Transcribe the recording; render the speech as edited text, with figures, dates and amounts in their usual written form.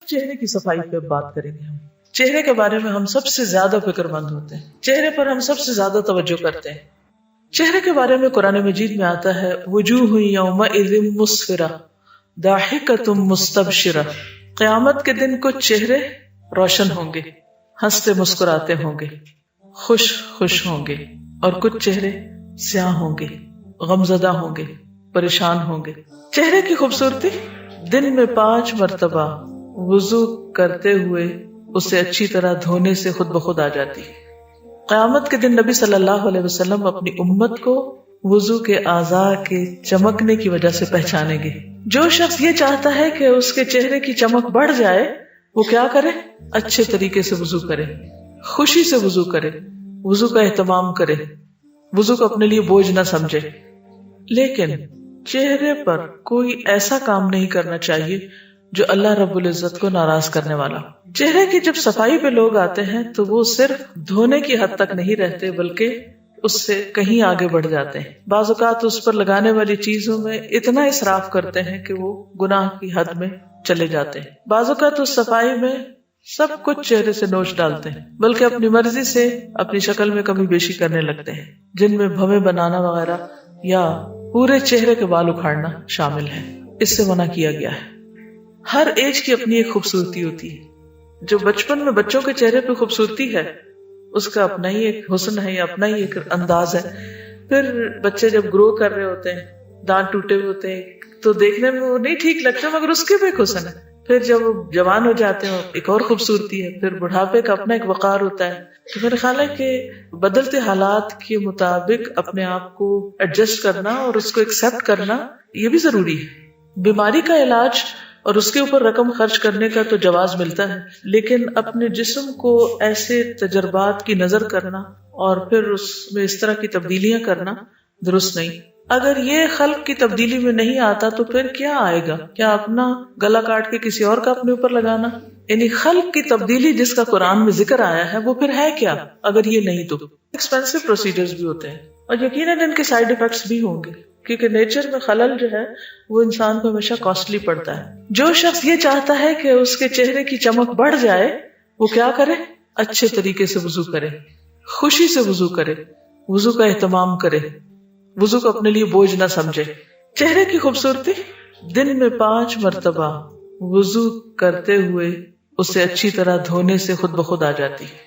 چہرے کی صفائی پہ بات کریں گے. ہم چہرے کے بارے میں ہم سب سے زیادہ فکر مند ہوتے ہیں، چہرے پر ہم سب سے زیادہ توجہ کرتے ہیں. چہرے کے بارے میں قرآن مجید میں آتا ہے وجوہ یومئذ مسفرہ ضاحکۃ مستبشرہ. قیامت کے دن کچھ چہرے روشن ہوں گے، ہنستے مسکراتے ہوں گے، خوش خوش ہوں گے، اور کچھ چہرے سیاہ ہوں گے، غمزدہ ہوں گے، پریشان ہوں گے. چہرے کی خوبصورتی دن میں 5 مرتبہ وضو کرتے ہوئے اسے اچھی طرح دھونے سے خود بخود آ جاتی. قیامت کے دن نبی صلی اللہ علیہ وسلم اپنی امت کو وضو کے اعضاء کے چمکنے کی وجہ سے پہچانیں گے. جو شخص یہ چاہتا ہے کہ اس کے چہرے کی چمک بڑھ جائے وہ کیا کرے؟ اچھے طریقے سے وضو کرے، خوشی سے وضو کرے، وضو کا اہتمام کرے، وضو کو اپنے لیے بوجھ نہ سمجھے. لیکن چہرے پر کوئی ایسا کام نہیں کرنا چاہیے جو اللہ رب العزت کو ناراض کرنے والا. چہرے کی جب صفائی پہ لوگ آتے ہیں تو وہ صرف دھونے کی حد تک نہیں رہتے بلکہ اس سے کہیں آگے بڑھ جاتے ہیں. بعض اوقات اس پر لگانے والی چیزوں میں اتنا اسراف کرتے ہیں کہ وہ گناہ کی حد میں چلے جاتے ہیں. بعض اوقات اس صفائی میں سب کچھ چہرے سے نوچ ڈالتے ہیں بلکہ اپنی مرضی سے اپنی شکل میں کمی بیشی کرنے لگتے ہیں، جن میں بھویں بنانا وغیرہ یا پورے چہرے کے بال اکھاڑنا شامل ہے. اس سے منع کیا گیا ہے. ہر ایج کی اپنی ایک خوبصورتی ہوتی ہے. جو بچپن میں بچوں کے چہرے پہ خوبصورتی ہے اس کا اپنا ہی ایک حسن ہے یا اپنا ہی ایک انداز ہے. پھر بچے جب گرو کر رہے ہوتے ہیں، دانت ٹوٹے ہوئے ہوتے ہیں تو دیکھنے میں وہ نہیں ٹھیک لگتے مگر اس کے بھی ایک حسن ہے. پھر جب وہ جوان ہو جاتے ہیں ایک اور خوبصورتی ہے. پھر بڑھاپے کا اپنا ایک وقار ہوتا ہے. تو میرا خیال ہے کہ بدلتے حالات کے مطابق اپنے آپ کو ایڈجسٹ کرنا اور اس کو ایکسپٹ کرنا یہ بھی ضروری ہے. بیماری کا علاج اور اس کے اوپر رقم خرچ کرنے کا تو جواز ملتا ہے، لیکن اپنے جسم کو ایسے تجربات کی نظر کرنا اور پھر اس میں اس طرح کی تبدیلیاں کرنا درست نہیں. اگر یہ خلق کی تبدیلی میں نہیں آتا تو پھر کیا آئے گا؟ کیا اپنا گلا کاٹ کے کسی اور کا اپنے اوپر لگانا؟ یعنی خلق کی تبدیلی جس کا قرآن میں ذکر آیا ہے وہ پھر ہے کیا اگر یہ نہیں؟ تو ایکسپینسو پروسیجرز بھی ہوتے ہیں اور یقیناً ان کے سائیڈ ایفیکٹس بھی ہوں گے کیونکہ نیچر میں خلل جو ہے وہ انسان کو ہمیشہ کاسٹلی پڑتا ہے. جو شخص یہ چاہتا ہے کہ اس کے چہرے کی چمک بڑھ جائے وہ کیا کرے؟ اچھے طریقے سے وضو کرے، خوشی سے وضو کرے، وضو کا اہتمام کرے، وضو کو اپنے لیے بوجھ نہ سمجھے. چہرے کی خوبصورتی دن میں 5 مرتبہ وضو کرتے ہوئے اسے اچھی طرح دھونے سے خود بخود آ جاتی.